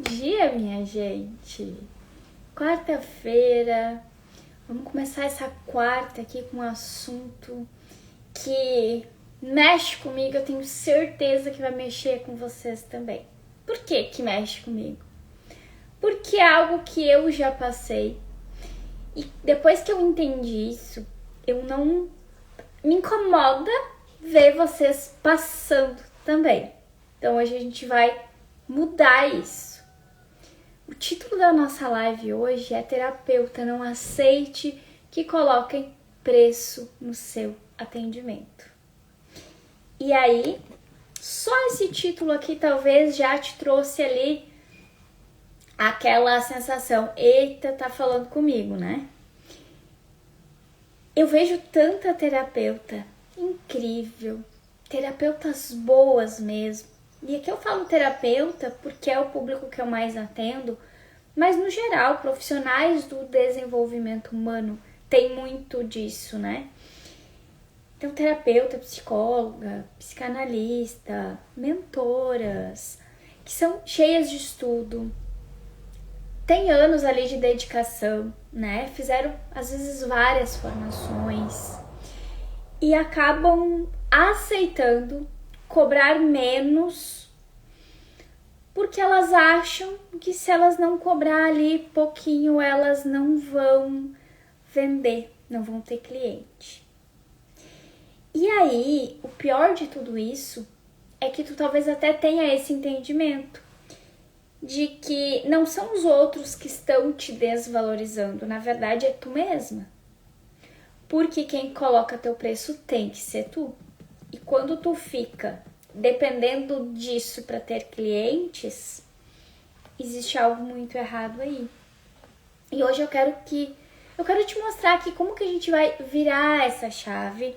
dia, minha gente! Quarta-feira, vamos começar essa quarta aqui com um assunto que mexe comigo, eu tenho certeza que vai mexer com vocês também. Por que mexe comigo? Porque é algo que eu já passei e depois que eu entendi isso, eu não me incomoda ver vocês passando também. Então hoje a gente vai mudar isso. O título da nossa live hoje é Terapeuta, não aceite que coloquem preço no seu atendimento. E aí, só esse título aqui talvez já te trouxe ali aquela sensação, eita, tá falando comigo, né? Eu vejo tanta terapeuta incrível, terapeutas boas mesmo. E aqui eu falo terapeuta porque é o público que eu mais atendo, mas no geral, profissionais do desenvolvimento humano tem muito disso, né? Então, terapeuta, psicóloga, psicanalista, mentoras, que são cheias de estudo, tem anos ali de dedicação, né? Fizeram, às vezes, várias formações e acabam aceitando cobrar menos porque elas acham que se elas não cobrar ali pouquinho, elas não vão vender, não vão ter cliente. E aí, o pior de tudo isso é que tu talvez até tenha esse entendimento de que não são os outros que estão te desvalorizando, na verdade é tu mesma. Porque quem coloca teu preço tem que ser tu. E quando tu fica dependendo disso para ter clientes, existe algo muito errado aí. E hoje eu quero te mostrar aqui como que a gente vai virar essa chave.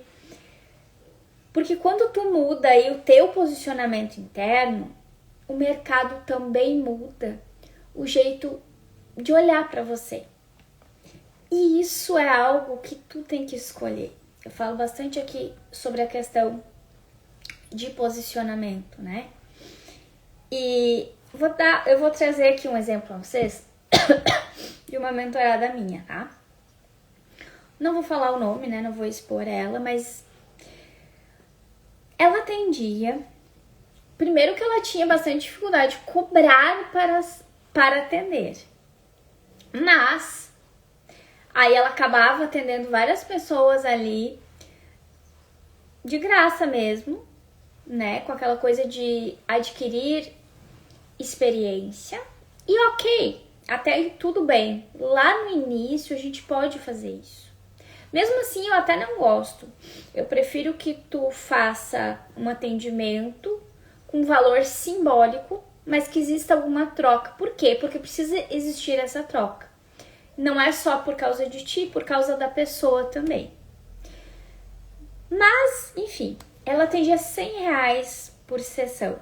Porque quando tu muda aí o teu posicionamento interno, o mercado também muda o jeito de olhar para você. E isso é algo que tu tem que escolher. Eu falo bastante aqui sobre a questão de posicionamento, né? E eu vou trazer aqui um exemplo para vocês de uma mentorada minha, tá? Não vou falar o nome, né? Não vou expor ela, mas ela atendia. Primeiro que ela tinha bastante dificuldade de cobrar para atender. Mas aí ela acabava atendendo várias pessoas ali de graça mesmo, né? Com aquela coisa de adquirir experiência. E ok, até aí tudo bem. Lá no início a gente pode fazer isso. Mesmo assim, eu até não gosto. Eu prefiro que tu faça um atendimento com valor simbólico, mas que exista alguma troca. Por quê? Porque precisa existir essa troca. Não é só por causa de ti, por causa da pessoa também. Mas, enfim, ela atendia R$100 por sessão.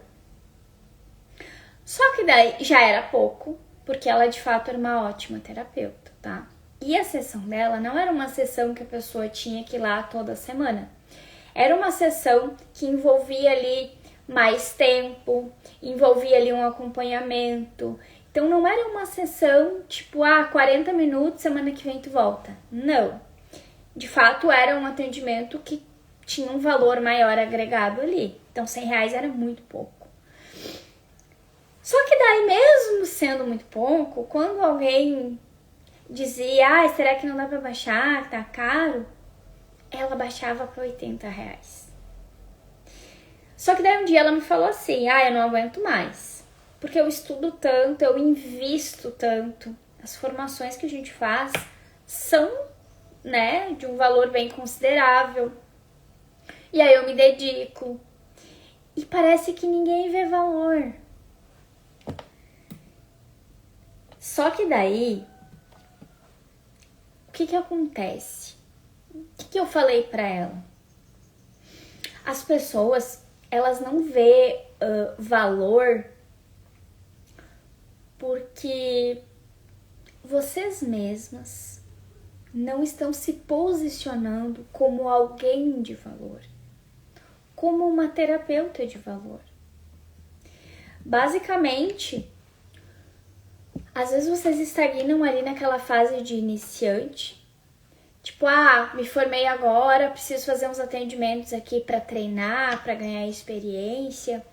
Só que daí já era pouco, porque ela de fato era uma ótima terapeuta, tá? E a sessão dela não era uma sessão que a pessoa tinha que ir lá toda semana. Era uma sessão que envolvia ali mais tempo, envolvia ali um acompanhamento. Então não era uma sessão tipo, 40 minutos, semana que vem tu volta. Não. De fato era um atendimento que tinha um valor maior agregado ali. Então R$100 era muito pouco. Só que daí mesmo sendo muito pouco, quando alguém dizia, será que não dá pra baixar, tá caro? Ela baixava para R$80. Só que daí um dia ela me falou assim, eu não aguento mais. Porque eu estudo tanto, eu invisto tanto. As formações que a gente faz são, né, de um valor bem considerável. E aí eu me dedico. E parece que ninguém vê valor. Só que daí, o que acontece? O que eu falei pra ela? As pessoas, elas não vê valor porque vocês mesmas não estão se posicionando como alguém de valor, como uma terapeuta de valor. Basicamente, Às vezes vocês estagnam ali naquela fase de iniciante. Tipo, me formei agora, preciso fazer uns atendimentos aqui para treinar, para ganhar experiência.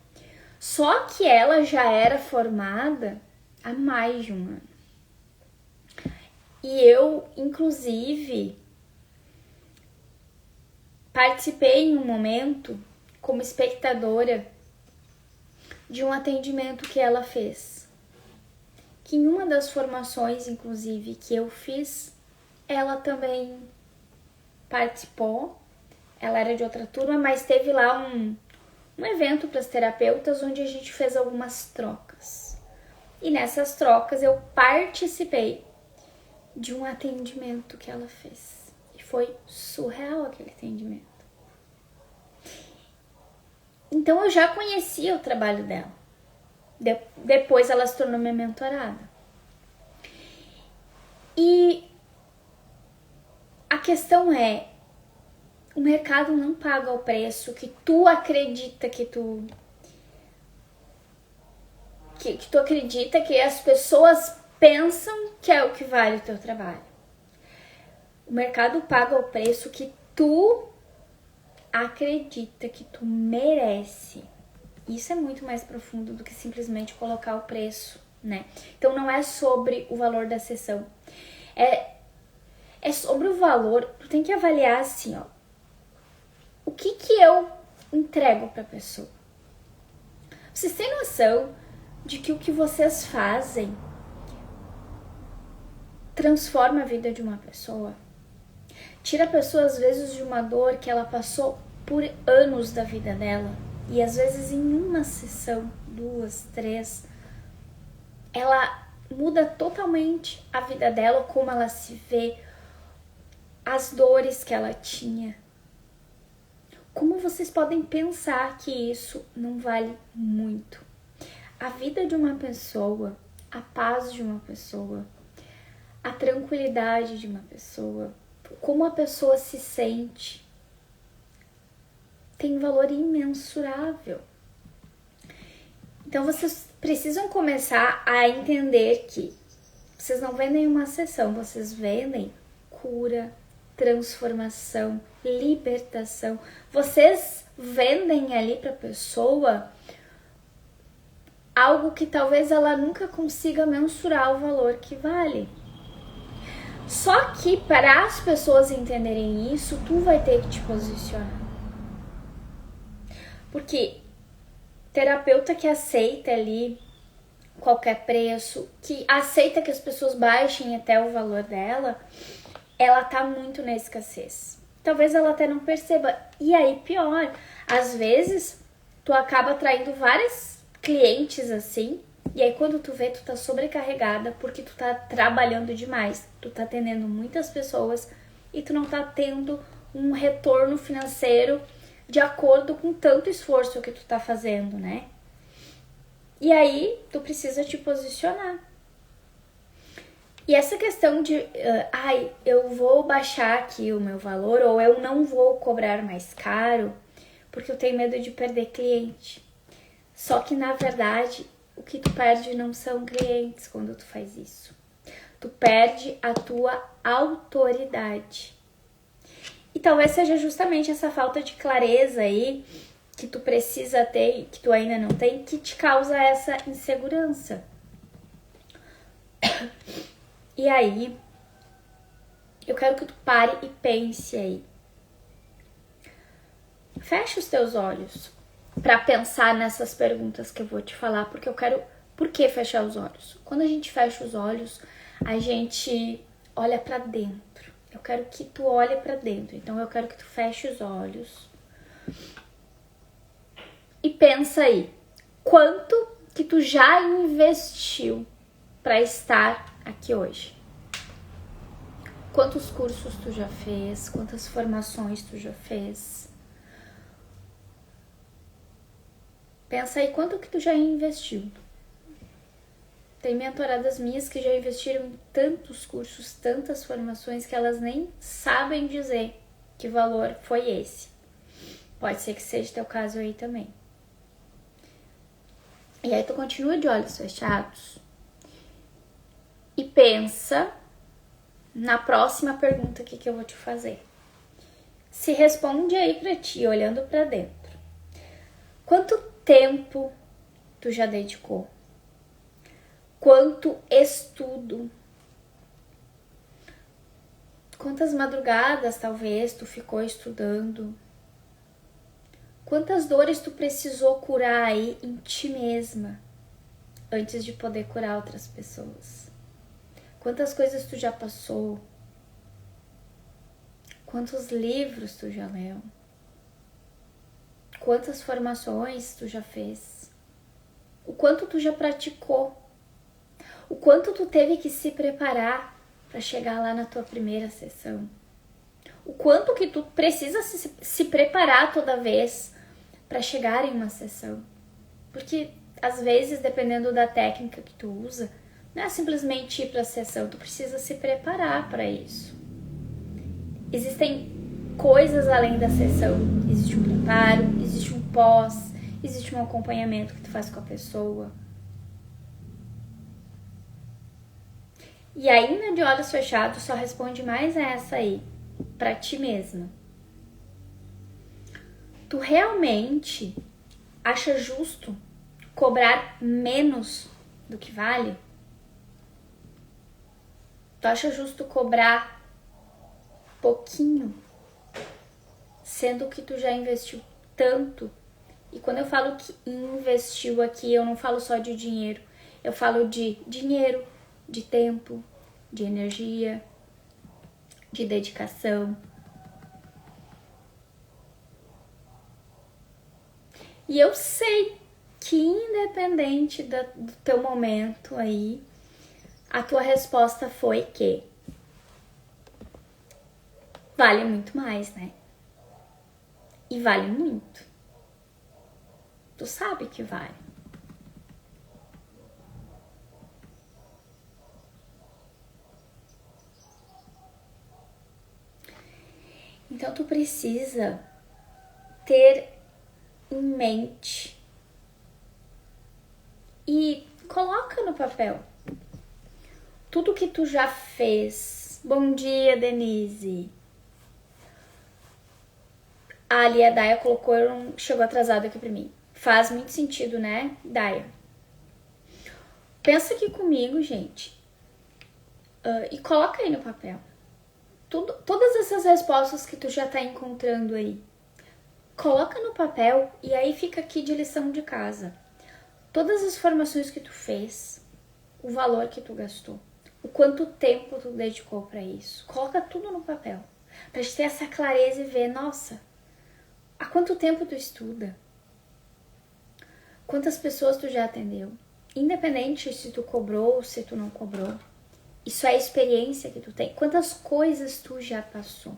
Só que ela já era formada há mais de um ano. E eu, inclusive, participei em um momento como espectadora de um atendimento que ela fez. Que em uma das formações, inclusive, que eu fiz, ela também participou. Ela era de outra turma, mas teve lá um evento para as terapeutas onde a gente fez algumas trocas. E nessas trocas eu participei de um atendimento que ela fez. E foi surreal aquele atendimento. Então eu já conhecia o trabalho dela. Depois ela se tornou minha mentorada. E a questão é, o mercado não paga o preço que tu acredita que tu acredita que as pessoas pensam que é o que vale o teu trabalho. O mercado paga o preço que tu acredita que tu merece. Isso é muito mais profundo do que simplesmente colocar o preço, né? Então não é sobre o valor da sessão. É sobre o valor. Tu tem que avaliar assim, ó. O que eu entrego pra pessoa? Vocês têm noção de que o que vocês fazem transforma a vida de uma pessoa? Tira a pessoa, às vezes, de uma dor que ela passou por anos da vida dela. E, às vezes, em uma sessão, 2, 3, ela muda totalmente a vida dela, como ela se vê, as dores que ela tinha. Como vocês podem pensar que isso não vale muito? A vida de uma pessoa, a paz de uma pessoa, a tranquilidade de uma pessoa, como a pessoa se sente, tem valor imensurável. Então vocês precisam começar a entender que vocês não vendem uma sessão, vocês vendem cura, transformação, libertação. Vocês vendem ali para a pessoa algo que talvez ela nunca consiga mensurar o valor que vale. Só que para as pessoas entenderem isso, tu vai ter que te posicionar. Porque terapeuta que aceita ali qualquer preço, que aceita que as pessoas baixem até o valor dela, ela tá muito na escassez. Talvez ela até não perceba. E aí, pior, às vezes tu acaba atraindo vários clientes assim, e aí quando tu vê, tu tá sobrecarregada porque tu tá trabalhando demais, tu tá atendendo muitas pessoas e tu não tá tendo um retorno financeiro de acordo com tanto esforço que tu tá fazendo, né? E aí tu precisa te posicionar. E essa questão de, eu vou baixar aqui o meu valor ou eu não vou cobrar mais caro porque eu tenho medo de perder cliente. Só que, na verdade, o que tu perde não são clientes quando tu faz isso. Tu perde a tua autoridade. E talvez seja justamente essa falta de clareza aí que tu precisa ter e que tu ainda não tem, que te causa essa insegurança. E aí, eu quero que tu pare e pense aí. Fecha os teus olhos para pensar nessas perguntas que eu vou te falar, porque eu quero... Por que fechar os olhos? Quando a gente fecha os olhos, a gente olha para dentro. Eu quero que tu olhe para dentro. Então, eu quero que tu feche os olhos e pensa aí. Quanto que tu já investiu para estar aqui hoje? Quantos cursos tu já fez? Quantas formações tu já fez? Pensa aí quanto que tu já investiu. Tem mentoradas minhas que já investiram em tantos cursos, tantas formações que elas nem sabem dizer que valor foi esse. Pode ser que seja teu caso aí também. E aí tu continua de olhos fechados E pensa na próxima pergunta que eu vou te fazer. Se responde aí pra ti, olhando pra dentro. Quanto tempo tu já dedicou? Quanto estudo? Quantas madrugadas talvez tu ficou estudando? Quantas dores tu precisou curar aí em ti mesma antes de poder curar outras pessoas? Quantas coisas tu já passou? Quantos livros tu já leu? Quantas formações tu já fez? O quanto tu já praticou? O quanto tu teve que se preparar para chegar lá na tua primeira sessão? O quanto que tu precisa se preparar toda vez para chegar em uma sessão? Porque às vezes, dependendo da técnica que tu usa, não é simplesmente ir para a sessão, tu precisa se preparar para isso. Existem coisas além da sessão. Existe um preparo, existe um pós, existe um acompanhamento que tu faz com a pessoa. E ainda de olhos fechados, só responde mais essa aí, pra ti mesma. Tu realmente acha justo cobrar menos do que vale? Tu acha justo cobrar pouquinho, sendo que tu já investiu tanto? E quando eu falo que investiu aqui, eu não falo só de dinheiro, eu falo de dinheiro, de tempo, de energia, de dedicação. E eu sei que independente do teu momento aí, a tua resposta foi que vale muito mais, né? E vale muito. Tu sabe que vale. Então tu precisa ter em mente e coloca no papel tudo que tu já fez. Bom dia, Denise. Ali a Daya colocou, chegou atrasada aqui pra mim. Faz muito sentido, né, Daya? Pensa aqui comigo, gente. E coloca aí no papel. Todas essas respostas que tu já tá encontrando aí. Coloca no papel e aí fica aqui de lição de casa. Todas as formações que tu fez, o valor que tu gastou, o quanto tempo tu dedicou pra isso. Coloca tudo no papel. Pra gente ter essa clareza e ver, nossa, há quanto tempo tu estuda? Quantas pessoas tu já atendeu? Independente se tu cobrou ou se tu não cobrou. Isso é a experiência que tu tem. Quantas coisas tu já passou?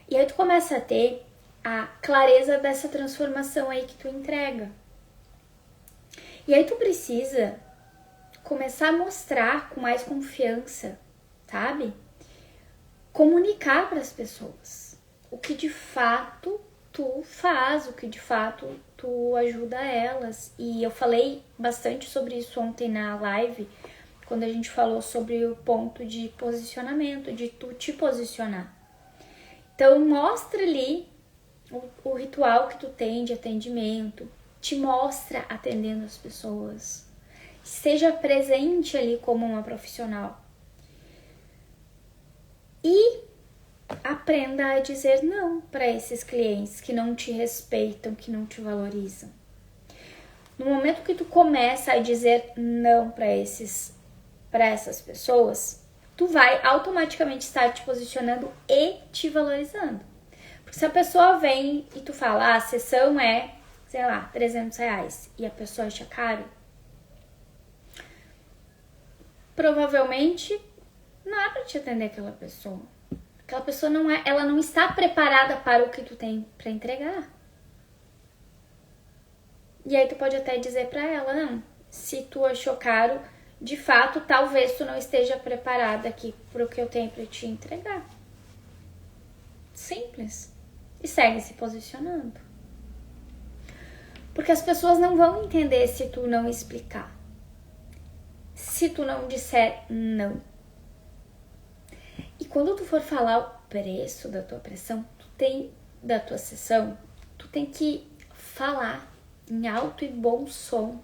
E aí tu começa a ter a clareza dessa transformação aí que tu entrega. E aí tu precisa começar a mostrar com mais confiança, sabe? Comunicar para as pessoas o que de fato tu faz, o que de fato tu ajuda elas. E eu falei bastante sobre isso ontem na live, quando a gente falou sobre o ponto de posicionamento, de tu te posicionar. Então mostra ali o ritual que tu tem de atendimento, te mostra atendendo as pessoas. Seja presente ali como uma profissional. E aprenda a dizer não para esses clientes que não te respeitam, que não te valorizam. No momento que tu começa a dizer não para essas pessoas, tu vai automaticamente estar te posicionando e te valorizando. Porque se a pessoa vem e tu fala, a sessão é, sei lá, R$300 e a pessoa acha caro, provavelmente não é para te atender aquela pessoa. Aquela pessoa ela não está preparada para o que tu tem para entregar. E aí tu pode até dizer para ela, não, se tu achou caro, de fato, talvez tu não esteja preparada aqui para o que eu tenho para te entregar. Simples. E segue se posicionando. Porque as pessoas não vão entender se tu não explicar. se tu não disser não. E quando tu for falar o preço da tua da tua sessão, tu tem que falar em alto e bom som.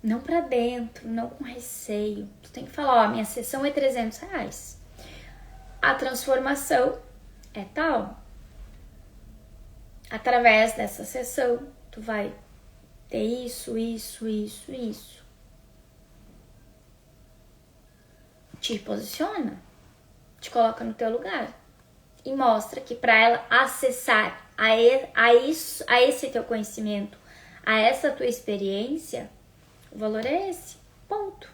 Não pra dentro, não com receio. Tu tem que falar, minha sessão é R$300. A transformação é tal. Através dessa sessão, tu vai ter isso. Te posiciona, te coloca no teu lugar e mostra que para ela acessar a esse teu conhecimento, a essa tua experiência, o valor é esse, ponto.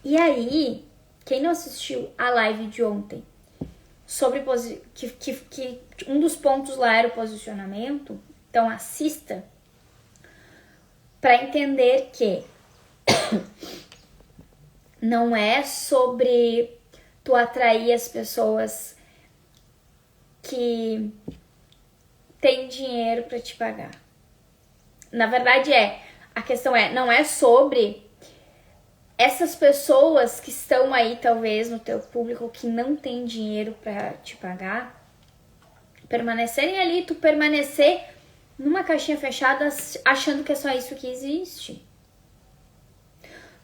E aí, quem não assistiu a live de ontem sobre que um dos pontos lá era o posicionamento, então assista para entender que não é sobre tu atrair as pessoas que têm dinheiro para te pagar. Na verdade a questão não é sobre essas pessoas que estão aí talvez no teu público que não tem dinheiro para te pagar, permanecerem ali, tu permanecer numa caixinha fechada achando que é só isso que existe.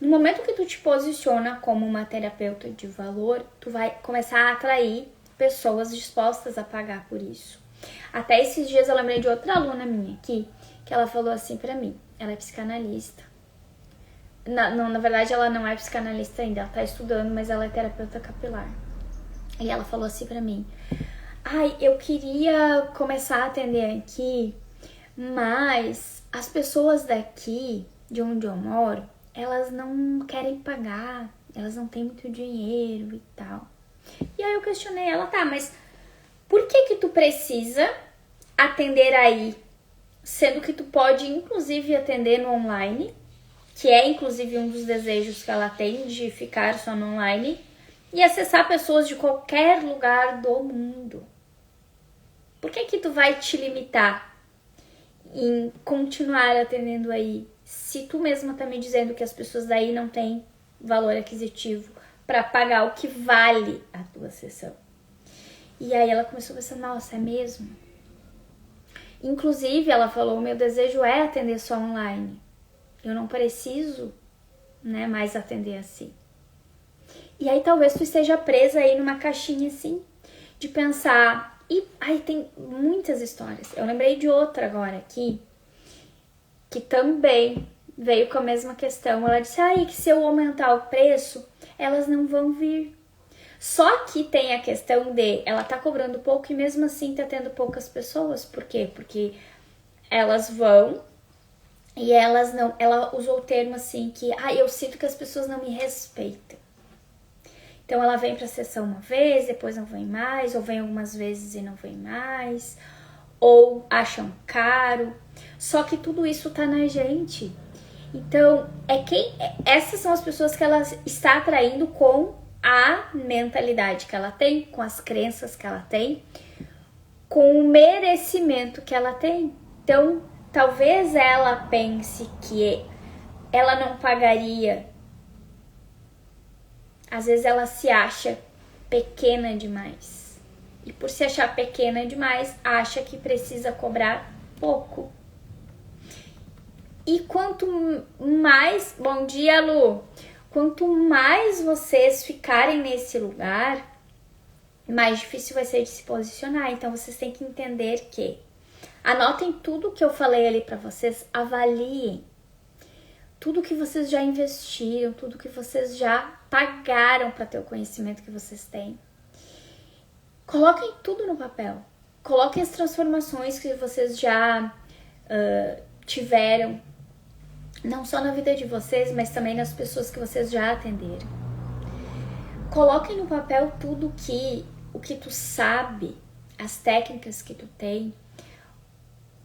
No momento que tu te posiciona como uma terapeuta de valor, tu vai começar a atrair pessoas dispostas a pagar por isso. Até esses dias eu lembrei de outra aluna minha aqui, que ela falou assim pra mim, ela é psicanalista. Na verdade ela não é psicanalista ainda, ela tá estudando, mas ela é terapeuta capilar. E ela falou assim pra mim, eu queria começar a atender aqui, mas as pessoas daqui, de onde eu moro, elas não querem pagar, elas não têm muito dinheiro e tal. E aí eu questionei ela, mas por que tu precisa atender aí, sendo que tu pode inclusive atender no online, que é inclusive um dos desejos que ela tem de ficar só no online e acessar pessoas de qualquer lugar do mundo? Por que tu vai te limitar em continuar atendendo aí, se tu mesma tá me dizendo que as pessoas daí não têm valor aquisitivo para pagar o que vale a tua sessão? E aí ela começou a pensar, nossa, é mesmo? Inclusive, ela falou, o meu desejo é atender só online. Eu não preciso, mais atender assim. E aí talvez tu esteja presa aí numa caixinha assim, de pensar... E aí tem muitas histórias. Eu lembrei de outra agora aqui, que também veio com a mesma questão. Ela disse, que se eu aumentar o preço, elas não vão vir. Só que tem a questão de ela tá cobrando pouco e mesmo assim tá tendo poucas pessoas. Por quê? Porque elas vão e elas não... Ela usou o termo assim que... eu sinto que as pessoas não me respeitam. Então ela vem pra sessão uma vez, depois não vem mais, ou vem algumas vezes e não vem mais, ou acham caro. Só que tudo isso tá na gente. Então, essas são as pessoas que ela está atraindo com a mentalidade que ela tem, com as crenças que ela tem, com o merecimento que ela tem. Então, talvez ela pense que ela não pagaria. Às vezes ela se acha pequena demais. E por se achar pequena demais, acha que precisa cobrar pouco. E quanto mais... Bom dia, Lu! Quanto mais vocês ficarem nesse lugar, mais difícil vai ser de se posicionar. Então, vocês têm que entender que... Anotem tudo que eu falei ali pra vocês, avaliem. Tudo que vocês já investiram, tudo que vocês já pagaram para ter o conhecimento que vocês têm. Coloquem tudo no papel. Coloquem as transformações que vocês já tiveram, não só na vida de vocês, mas também nas pessoas que vocês já atenderam. Coloquem no papel tudo o que tu sabe, as técnicas que tu tem,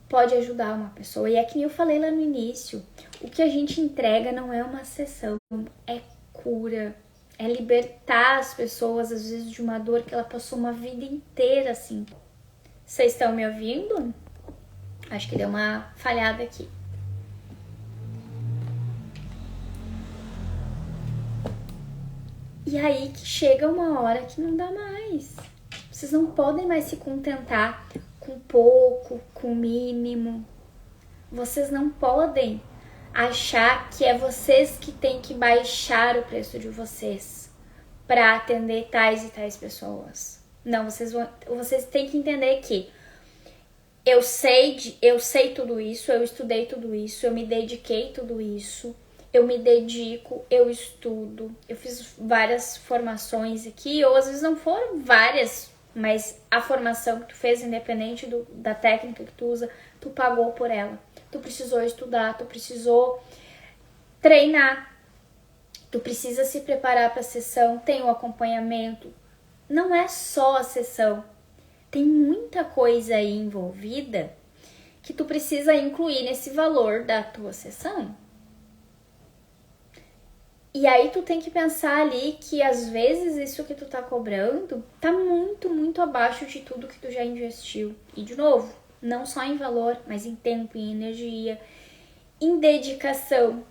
pode ajudar uma pessoa. E é que nem eu falei lá no início, o que a gente entrega não é uma sessão, é cura, é libertar as pessoas, às vezes, de uma dor que ela passou uma vida inteira, assim. Vocês estão me ouvindo? Acho que deu uma falhada aqui. E aí que chega uma hora que não dá mais. Vocês não podem mais se contentar com pouco, com o mínimo. Vocês não podem achar que é vocês que têm que baixar o preço de vocês para atender tais e tais pessoas. Não, vocês têm que entender que eu sei tudo isso, eu estudei tudo isso, eu me dediquei tudo isso, eu me dedico, eu estudo, eu fiz várias formações aqui, ou às vezes não foram várias, mas a formação que tu fez, independente da técnica que tu usa, tu pagou por ela. Tu precisou estudar, tu precisou treinar, tu precisa se preparar para a sessão, tem o acompanhamento. Não é só a sessão, tem muita coisa aí envolvida que tu precisa incluir nesse valor da tua sessão. E aí tu tem que pensar ali que às vezes isso que tu tá cobrando tá muito, muito abaixo de tudo que tu já investiu. E de novo, não só em valor, mas em tempo, em energia, em dedicação.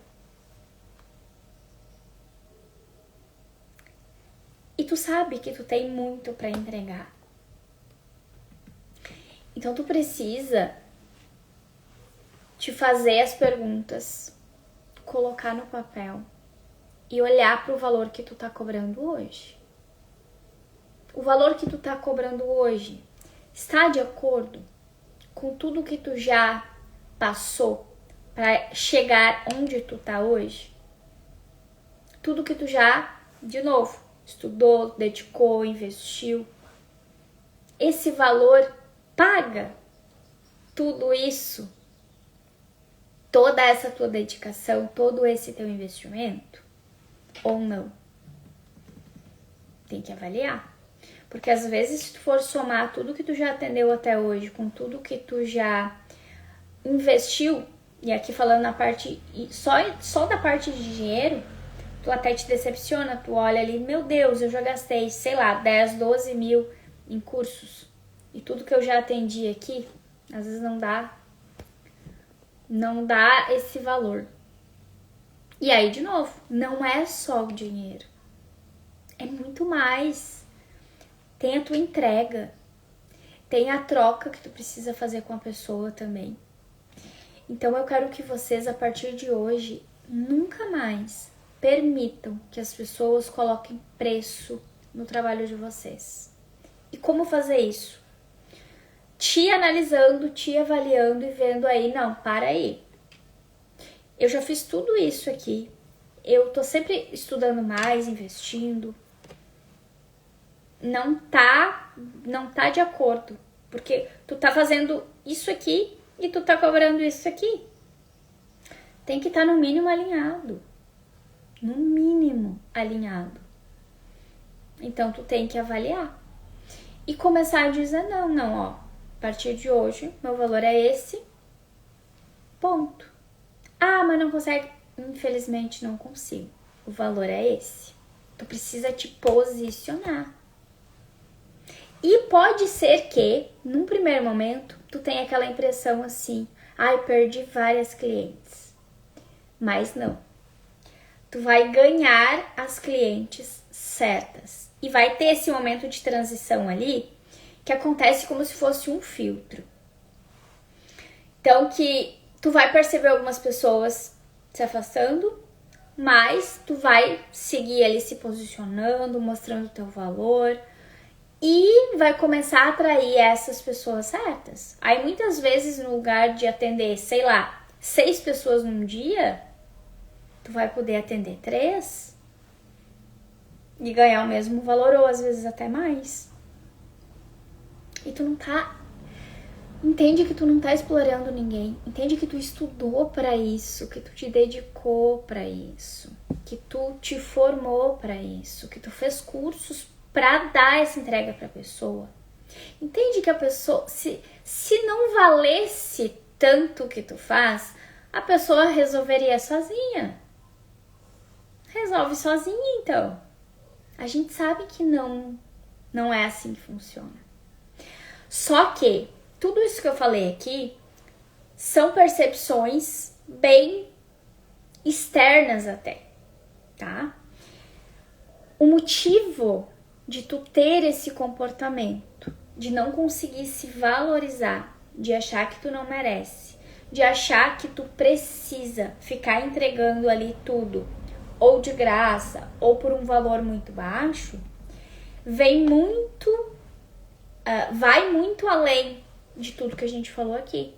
E tu sabe que tu tem muito para entregar. Então tu precisa te fazer as perguntas, colocar no papel e olhar para o valor que tu tá cobrando hoje. O valor que tu tá cobrando hoje está de acordo com tudo que tu já passou para chegar onde tu tá hoje? Tudo que tu já, de novo, estudou, dedicou, investiu. Esse valor paga tudo isso? Toda essa tua dedicação, todo esse teu investimento? Ou não? Tem que avaliar. Porque às vezes, se tu for somar tudo que tu já atendeu até hoje com tudo que tu já investiu, e aqui falando na parte, só da parte de dinheiro, tu até te decepciona, tu olha ali, meu Deus, eu já gastei, sei lá, 10, 12 mil em cursos. E tudo que eu já atendi aqui, às vezes não dá esse valor. E aí, de novo, não é só o dinheiro. É muito mais. Tem a tua entrega. Tem a troca que tu precisa fazer com a pessoa também. Então eu quero que vocês, a partir de hoje, nunca mais permitam que as pessoas coloquem preço no trabalho de vocês. E como fazer isso? Te analisando, te avaliando e vendo aí, não, para aí. Eu já fiz tudo isso aqui. Eu tô sempre estudando mais, investindo. Não tá de acordo. Porque tu tá fazendo isso aqui e tu tá cobrando isso aqui. Tem que estar no mínimo alinhado. No mínimo alinhado. Então tu tem que avaliar. E começar a dizer não, ó. A partir de hoje, meu valor é esse. Ponto. Ah, mas não consegue? Infelizmente não consigo. O valor é esse. Tu precisa te posicionar. E pode ser que, num primeiro momento, tu tenha aquela impressão assim, ai, perdi várias clientes. Mas não. Tu vai ganhar as clientes certas. E vai ter esse momento de transição ali, que acontece como se fosse um filtro. Então, que tu vai perceber algumas pessoas se afastando, mas tu vai seguir ali se posicionando, mostrando o teu valor e vai começar a atrair essas pessoas certas. Aí muitas vezes no lugar de atender, sei lá, 6 pessoas num dia, tu vai poder atender 3 e ganhar o mesmo valor ou às vezes até mais. E tu não tá... Entende que tu não tá explorando ninguém. Entende que tu estudou pra isso, que tu te dedicou pra isso, que tu te formou pra isso, que tu fez cursos pra dar essa entrega pra pessoa. Entende que a pessoa, se não valesse tanto o que tu faz, a pessoa resolveria sozinha. Resolve sozinha, então. A gente sabe que não é assim que funciona. Só que tudo isso que eu falei aqui são percepções bem externas até, tá? o motivo de tu ter esse comportamento, de não conseguir se valorizar, de achar que tu não merece, de achar que tu precisa ficar entregando ali tudo, ou de graça, ou por um valor muito baixo, vai muito além de tudo que a gente falou aqui.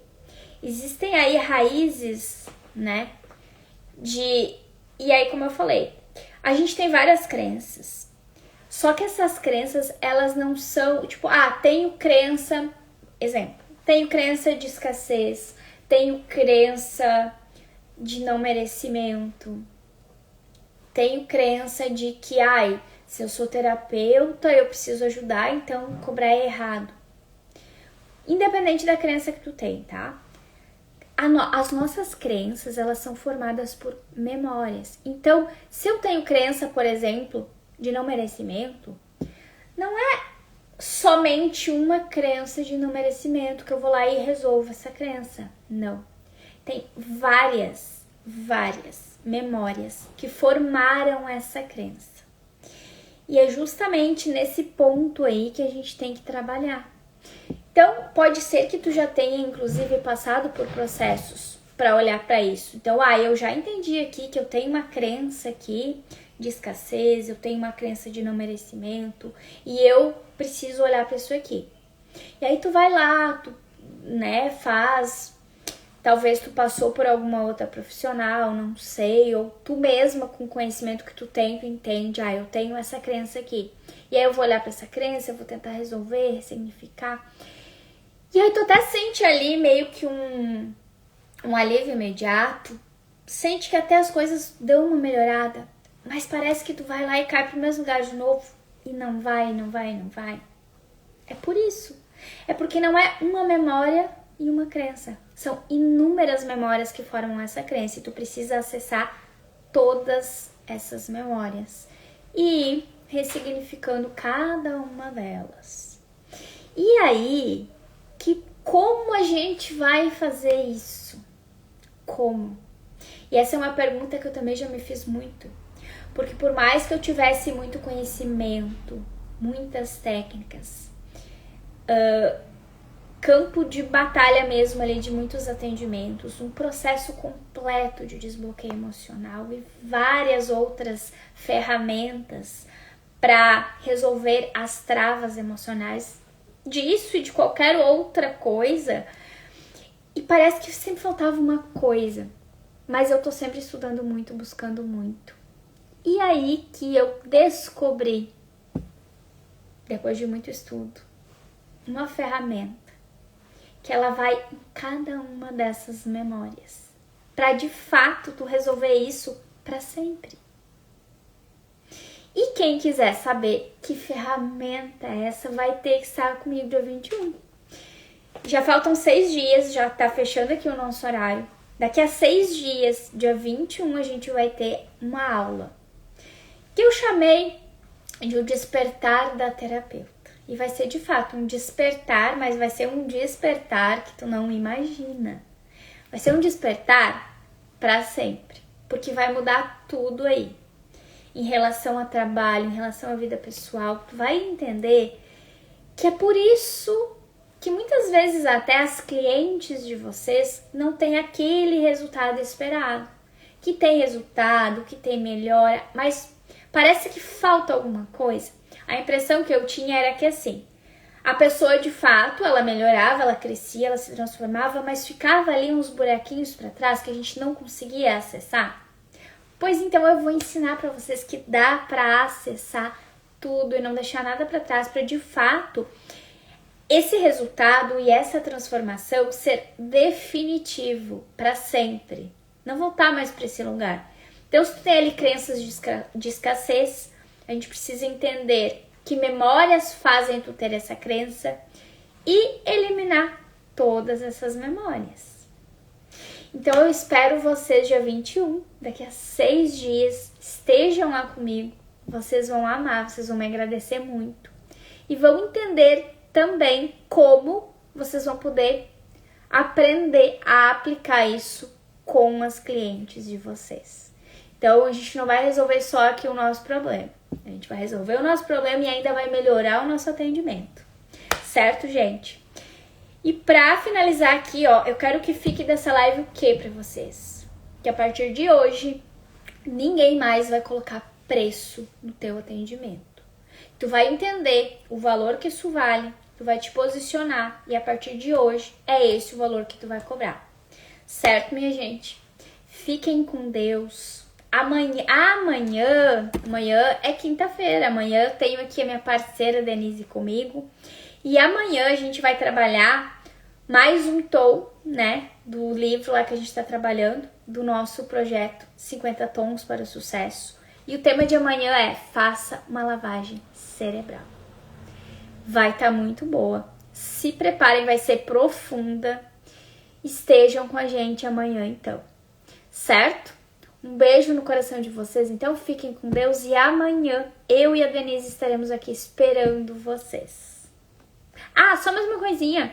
Existem aí raízes, né? E aí, como eu falei, a gente tem várias crenças. Só que essas crenças, elas não são, tipo, tenho crença, exemplo, tenho crença de escassez, tenho crença de não merecimento, tenho crença de que, se eu sou terapeuta, eu preciso ajudar, então cobrar é errado. Independente da crença que tu tem, tá? As nossas crenças, elas são formadas por memórias. Então, se eu tenho crença, por exemplo, de não merecimento, não é somente uma crença de não merecimento que eu vou lá e resolvo essa crença. Não. Tem várias memórias que formaram essa crença. E é justamente nesse ponto aí que a gente tem que trabalhar. Então, pode ser que tu já tenha, inclusive, passado por processos para olhar para isso. Então, eu já entendi aqui que eu tenho uma crença aqui de escassez, eu tenho uma crença de não merecimento e eu preciso olhar para isso aqui. E aí tu vai lá, tu, faz. Talvez tu passou por alguma outra profissional, não sei, ou tu mesma com o conhecimento que tu tem, tu entende, eu tenho essa crença aqui. E aí eu vou olhar para essa crença, eu vou tentar resolver, ressignificar. E aí tu até sente ali meio que um alívio imediato, sente que até as coisas dão uma melhorada, mas parece que tu vai lá e cai pro mesmo lugar de novo, e não vai. É por isso. É porque não é uma memória e uma crença. São inúmeras memórias que formam essa crença, e tu precisa acessar todas essas memórias e ir ressignificando cada uma delas. E aí, como a gente vai fazer isso? Como? E essa é uma pergunta que eu também já me fiz muito. Porque por mais que eu tivesse muito conhecimento, muitas técnicas, campo de batalha mesmo ali de muitos atendimentos, um processo completo de desbloqueio emocional e várias outras ferramentas para resolver as travas emocionais disso e de qualquer outra coisa, e parece que sempre faltava uma coisa, mas eu tô sempre estudando muito, buscando muito. E aí que eu descobri, depois de muito estudo, uma ferramenta que ela vai em cada uma dessas memórias, para de fato tu resolver isso para sempre. E quem quiser saber que ferramenta é essa, vai ter que estar comigo dia 21. Já faltam 6 dias, já tá fechando aqui o nosso horário. Daqui a 6 dias, dia 21, a gente vai ter uma aula que eu chamei de o despertar da terapeuta. E vai ser de fato um despertar, mas vai ser um despertar que tu não imagina. Vai ser um despertar para sempre, porque vai mudar tudo aí. Em relação a trabalho, em relação à vida pessoal, tu vai entender que é por isso que muitas vezes até as clientes de vocês não têm aquele resultado esperado. Que tem resultado, que tem melhora, mas parece que falta alguma coisa. A impressão que eu tinha era que assim, a pessoa de fato, ela melhorava, ela crescia, ela se transformava, mas ficava ali uns buraquinhos para trás que a gente não conseguia acessar. Pois então eu vou ensinar para vocês que dá para acessar tudo e não deixar nada para trás, para de fato esse resultado e essa transformação ser definitivo para sempre, não voltar mais para esse lugar. Então, se tu tem ali crenças de escassez, a gente precisa entender que memórias fazem tu ter essa crença e eliminar todas essas memórias. Então eu espero vocês dia 21, daqui a 6 dias, estejam lá comigo. Vocês vão amar, vocês vão me agradecer muito. E vão entender também como vocês vão poder aprender a aplicar isso com as clientes de vocês. Então, a gente não vai resolver só aqui o nosso problema. A gente vai resolver o nosso problema e ainda vai melhorar o nosso atendimento. Certo, gente? E pra finalizar aqui, ó, eu quero que fique dessa live o que pra vocês? Que a partir de hoje, ninguém mais vai colocar preço no teu atendimento. Tu vai entender o valor que isso vale, tu vai te posicionar e a partir de hoje é esse o valor que tu vai cobrar. Certo, minha gente? Fiquem com Deus. Amanhã é quinta-feira. Amanhã eu tenho aqui a minha parceira Denise comigo. E amanhã a gente vai trabalhar mais um tom, né, do livro lá que a gente está trabalhando, do nosso projeto 50 Tons para o Sucesso. E o tema de amanhã é faça uma lavagem cerebral. Vai estar muito boa. Se preparem, vai ser profunda. Estejam com a gente amanhã, então. Certo? Um beijo no coração de vocês. Então, fiquem com Deus. E amanhã, eu e a Denise estaremos aqui esperando vocês. Ah, só mais uma coisinha.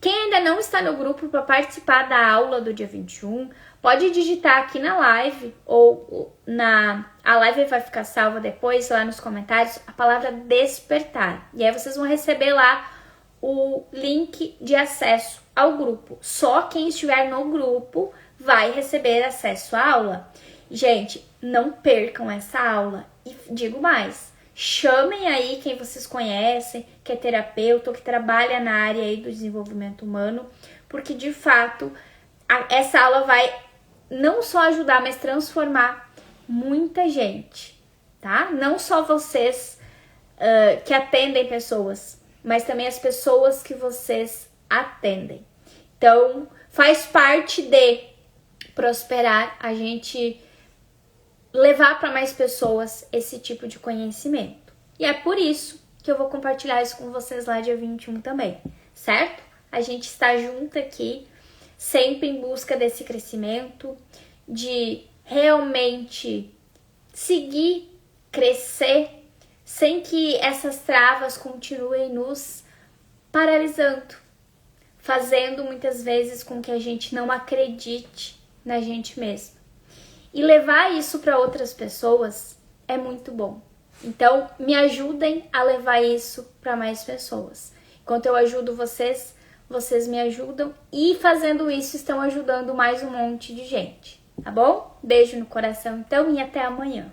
Quem ainda não está no grupo para participar da aula do dia 21, pode digitar aqui na live ou a live vai ficar salva depois lá nos comentários a palavra despertar. E aí vocês vão receber lá o link de acesso ao grupo. Só quem estiver no grupo vai receber acesso à aula. Gente, não percam essa aula. E digo mais, chamem aí quem vocês conhecem, que é terapeuta ou que trabalha na área aí do desenvolvimento humano, porque de fato essa aula vai não só ajudar, mas transformar muita gente, tá? Não só vocês que atendem pessoas, mas também as pessoas que vocês atendem. Então, faz parte de prosperar a gente levar para mais pessoas esse tipo de conhecimento. E é por isso que eu vou compartilhar isso com vocês lá dia 21 também, certo? A gente está junto aqui, sempre em busca desse crescimento, de realmente seguir, crescer, sem que essas travas continuem nos paralisando, fazendo muitas vezes com que a gente não acredite na gente mesma. E levar isso para outras pessoas é muito bom. Então, me ajudem a levar isso para mais pessoas. Enquanto eu ajudo vocês, vocês me ajudam e fazendo isso estão ajudando mais um monte de gente, tá bom? Beijo no coração então e até amanhã.